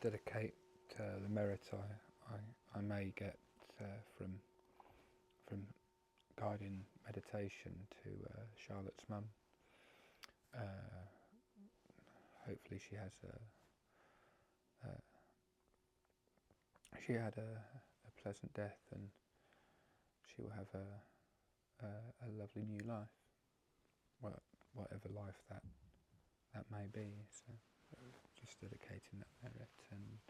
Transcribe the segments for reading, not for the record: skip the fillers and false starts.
dedicate the merit I may get from guiding meditation to Charlotte's mum. Hopefully she has she had a pleasant death, and she will have a lovely new life, whatever life that may be. So just dedicating that merit. And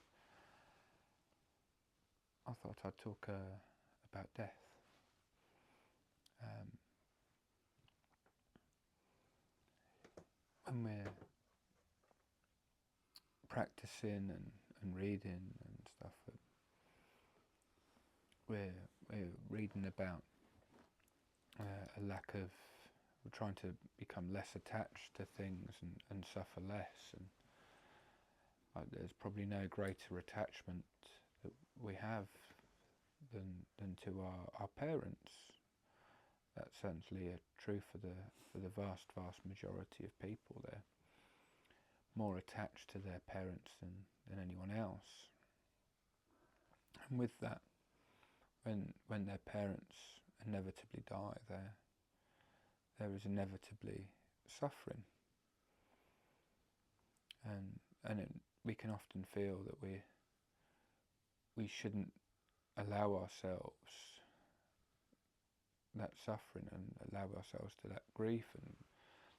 I thought I'd talk about death. When we're practicing and reading and stuff, we're reading about a lack of, we're trying to become less attached to things and suffer less, and there's probably no greater attachment that we have than to our parents. That's certainly true for the vast majority of people. They're more attached to their parents than anyone else. And with that, when their parents inevitably die, there is inevitably suffering, and we can often feel that we shouldn't allow ourselves that suffering and allow ourselves to that grief, and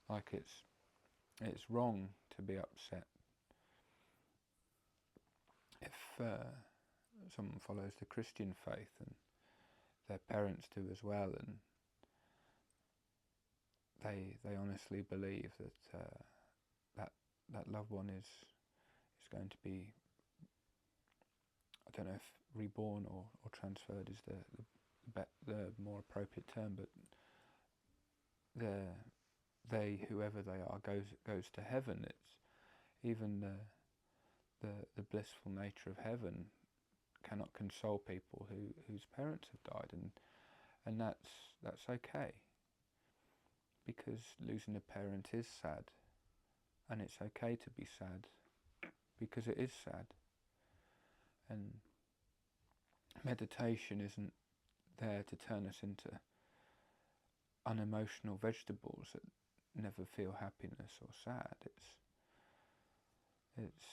like it's wrong to be upset if someone follows the Christian faith and their parents do as well, and they honestly believe that that loved one is going to be, I don't know if reborn or transferred is the more appropriate term, but whoever they are goes to heaven. It's even the blissful nature of heaven cannot console people whose parents have died, and that's okay, because losing a parent is sad, and it's okay to be sad because it is sad. And meditation isn't there to turn us into unemotional vegetables that never feel happiness or sad. It's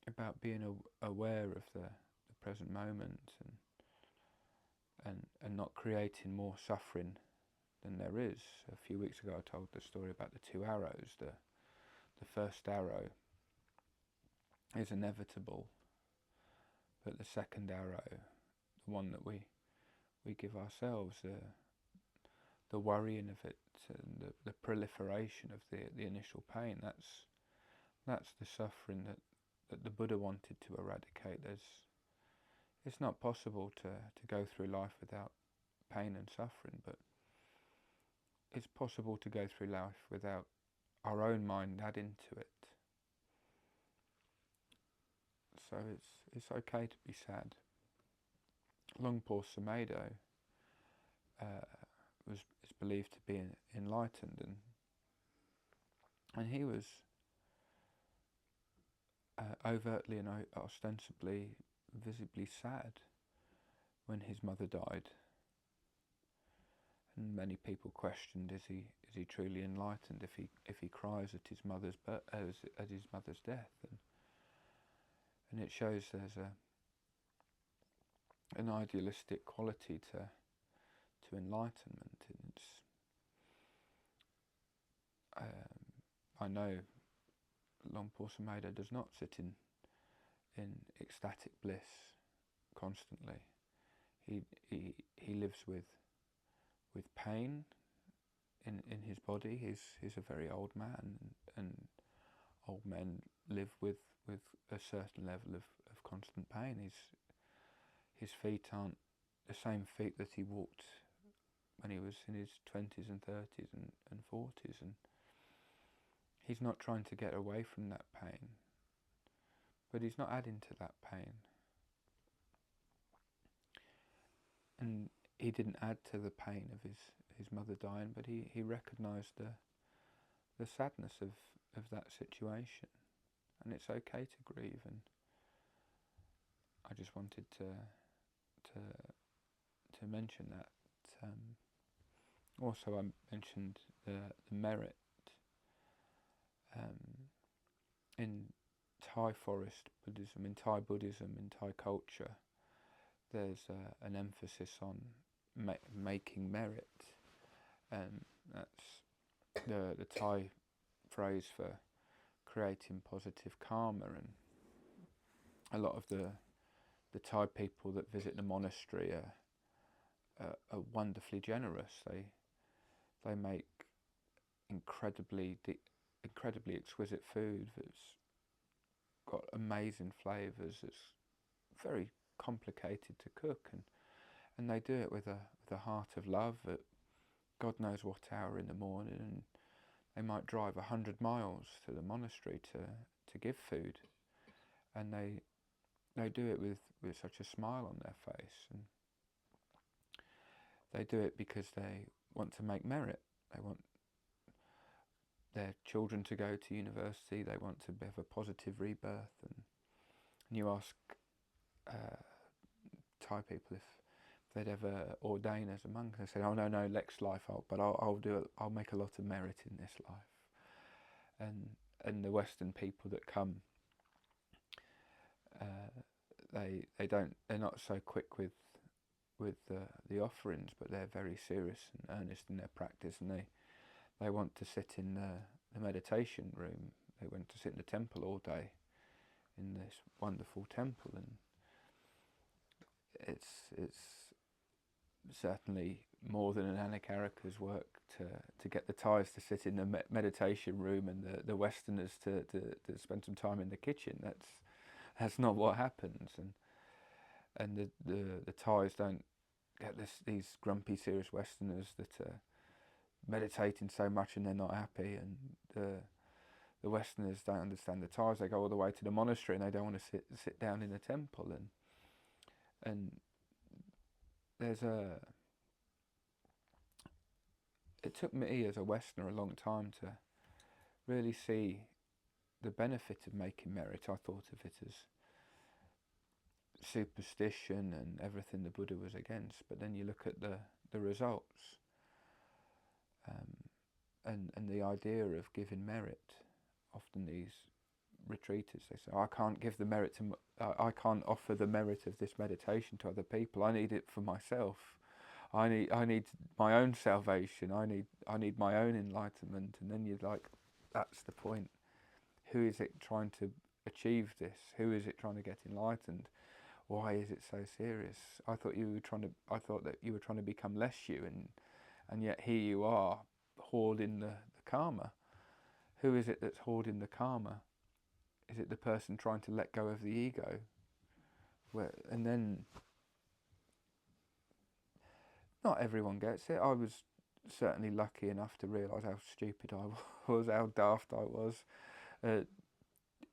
about being aware of the present moment and not creating more suffering than there is. A few weeks ago I told the story about the two arrows. The first arrow is inevitable, but the second arrow, the one that we give ourselves, the worrying of it and the proliferation of the initial pain, that's the suffering that the Buddha wanted to eradicate. It's not possible to go through life without pain and suffering, but it's possible to go through life without our own mind adding to it. So it's okay to be sad. Luangpo Sumedho is believed to be enlightened, and he was overtly and ostensibly, visibly sad when his mother died. And many people questioned, is he truly enlightened if he cries at his mother's death? And it shows there's an idealistic quality to enlightenment, and it's I know Luangpo Sumedho does not sit in ecstatic bliss constantly. He lives with pain in his body. He's a very old man, and old men live with a certain level of constant pain. His feet aren't the same feet that he walked when he was in his 20s and 30s and 40s, and he's not trying to get away from that pain, but he's not adding to that pain. And he didn't add to the pain of his mother dying, but he recognised the sadness of that situation, and it's okay to grieve, I just wanted to mention that. Also, I mentioned the merit in Thai forest Buddhism, in Thai Buddhism, in Thai culture. There's an emphasis on making merit, and that's the Thai phrase for creating positive karma. And a lot of the Thai people that visit the monastery are wonderfully generous. They make incredibly exquisite food that's got amazing flavours. It's very complicated to cook, and they do it with a heart of love at God knows what hour in the morning, and they might drive 100 miles to the monastery to give food, and they do it with such a smile on their face, and they do it because they want to make merit. They want their children to go to university. They want to have a positive rebirth. And you ask Thai people if they'd ever ordain as a monk, they say, "Oh no, next life, I'll do it. I'll make a lot of merit in this life." And the Western people that come, they're not so quick with the offerings, but they're very serious and earnest in their practice, and they want to sit in the meditation room. They want to sit in the temple all day, in this wonderful temple, and it's certainly more than an Anakarika's work to get the Thais to sit in the meditation room and the Westerners to spend some time in the kitchen. That's not what happens, and the Thais don't get these grumpy, serious Westerners that are meditating so much and they're not happy, and the Westerners don't understand the Thais. They go all the way to the monastery and they don't want to sit down in the temple, and there's it took me as a Westerner a long time to really see the benefit of making merit. I thought of it as superstition and everything the Buddha was against, but then you look at the results, and the idea of giving merit. Often these retreaters, they say, "I can't give the merit I can't offer the merit of this meditation to other people. I need it for myself. I need my own salvation. I need my own enlightenment." And then you're like, that's the point. Who is it trying to achieve this? Who is it trying to get enlightened? Why is it so serious? I thought that you were trying to become less you, and yet here you are hoarding the karma. Who is it that's hoarding the karma? Is it the person trying to let go of the ego? And then not everyone gets it. I was certainly lucky enough to realise how stupid I was, how daft I was.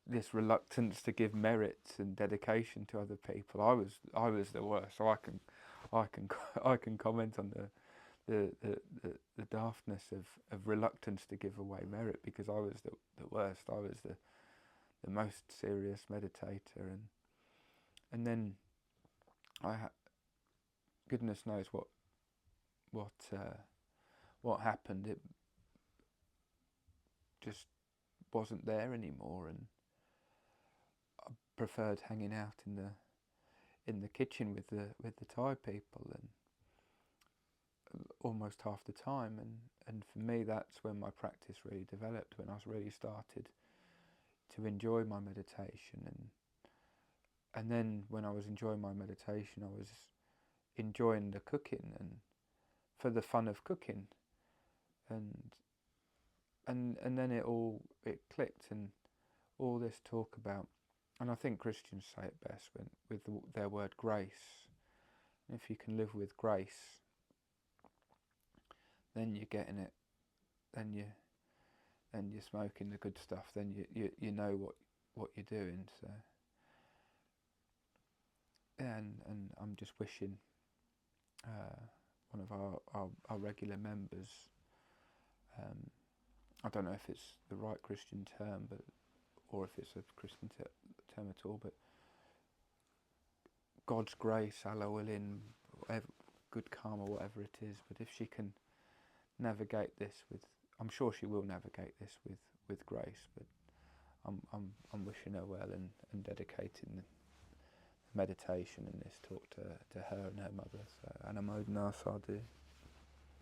This reluctance to give merit and dedication to other people. I was the worst. So I can comment on the daftness of reluctance to give away merit, because I was the worst. I was the most serious meditator, and then goodness knows what happened. It just wasn't there anymore, and I preferred hanging out in the kitchen with the Thai people, and almost half the time, and for me that's when my practice really developed, when I really started to enjoy my meditation, and then when I was enjoying my meditation, I was enjoying the cooking, and for the fun of cooking, and then it clicked, and all this talk about, and I think Christians say it best with their word grace. If you can live with grace, then you're getting it, then you're smoking the good stuff, then you know what you're doing. So yeah, and I'm just wishing one of our regular members, I don't know if it's the right Christian term, or if it's a Christian term at all, but God's grace, Allah willing, whatever, good karma, whatever it is. But if she can navigate this with, I'm sure she will navigate this with grace. But I'm wishing her well and dedicating the meditation and this talk to her and her mother. So, Anamodana Sadhu.